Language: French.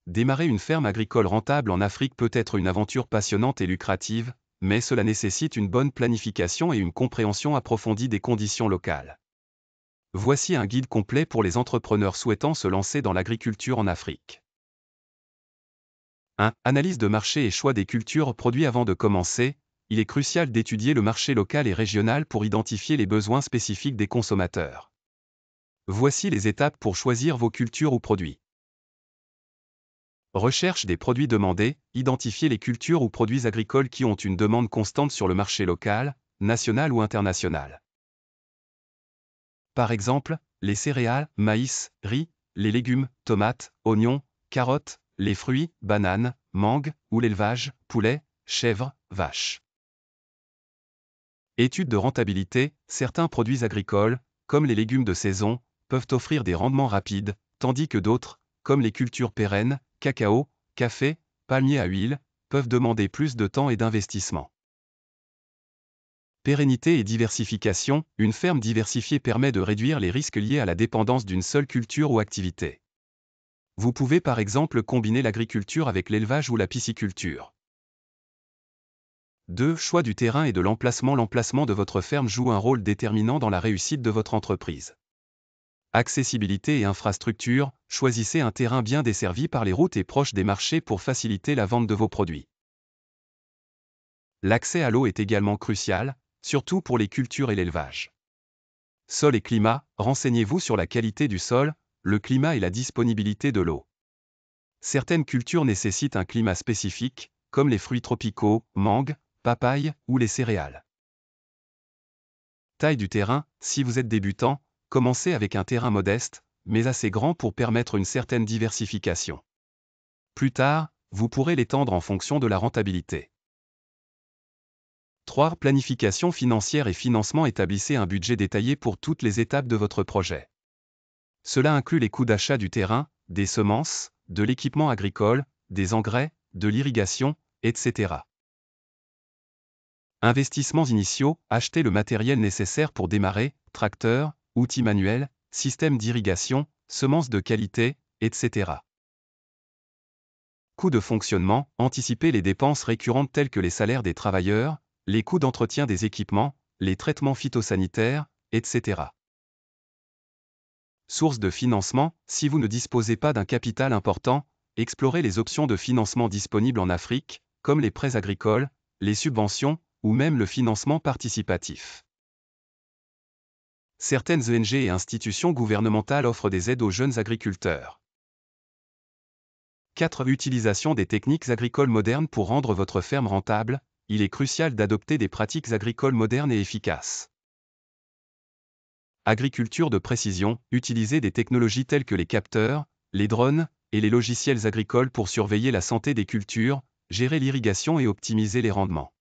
Démarrer une ferme agricole rentable en Afrique peut être une aventure passionnante et lucrative, mais cela nécessite une bonne planification et une compréhension approfondie des conditions locales. Voici un guide complet pour les entrepreneurs souhaitant se lancer dans l'agriculture en Afrique. 1. Analyse de marché et choix des cultures produits. Avant de commencer, il est crucial d'étudier le marché local et régional pour identifier les besoins spécifiques des consommateurs. Voici les étapes pour choisir vos cultures ou produits. Recherche des produits demandés, identifiez les cultures ou produits agricoles qui ont une demande constante sur le marché local, national ou international. Par exemple, les céréales, maïs, riz, les légumes, tomates, oignons, carottes, les fruits, bananes, mangues, ou l'élevage, poulet, chèvres, vaches. Étude de rentabilité, certains produits agricoles, comme les légumes de saison, peuvent offrir des rendements rapides, tandis que d'autres, comme les cultures pérennes, cacao, café, palmier à huile, peuvent demander plus de temps et d'investissement. Pérennité et diversification, une ferme diversifiée permet de réduire les risques liés à la dépendance d'une seule culture ou activité. Vous pouvez par exemple combiner l'agriculture avec l'élevage ou la pisciculture. 2. Choix du terrain et de l'emplacement. L'emplacement de votre ferme joue un rôle déterminant dans la réussite de votre entreprise. Accessibilité et infrastructure, choisissez un terrain bien desservi par les routes et proche des marchés pour faciliter la vente de vos produits. L'accès à l'eau est également crucial, surtout pour les cultures et l'élevage. Sol et climat, renseignez-vous sur la qualité du sol, le climat et la disponibilité de l'eau. Certaines cultures nécessitent un climat spécifique, comme les fruits tropicaux, mangues, papayes ou les céréales. Taille du terrain, si vous êtes débutant, commencez avec un terrain modeste, mais assez grand pour permettre une certaine diversification. Plus tard, vous pourrez l'étendre en fonction de la rentabilité. 3. Planification financière et financement. Établissez un budget détaillé pour toutes les étapes de votre projet. Cela inclut les coûts d'achat du terrain, des semences, de l'équipement agricole, des engrais, de l'irrigation, etc. Investissements initiaux, achetez le matériel nécessaire pour démarrer, tracteur, outils manuels, système d'irrigation, semences de qualité, etc. Coûts de fonctionnement, anticipez les dépenses récurrentes telles que les salaires des travailleurs, les coûts d'entretien des équipements, les traitements phytosanitaires, etc. Sources de financement, si vous ne disposez pas d'un capital important, explorez les options de financement disponibles en Afrique, comme les prêts agricoles, les subventions, ou même le financement participatif. Certaines ONG et institutions gouvernementales offrent des aides aux jeunes agriculteurs. 4. Utilisation des techniques agricoles modernes. Pour rendre votre ferme rentable, il est crucial d'adopter des pratiques agricoles modernes et efficaces. Agriculture de précision, utilisez des technologies telles que les capteurs, les drones, et les logiciels agricoles pour surveiller la santé des cultures, gérer l'irrigation et optimiser les rendements.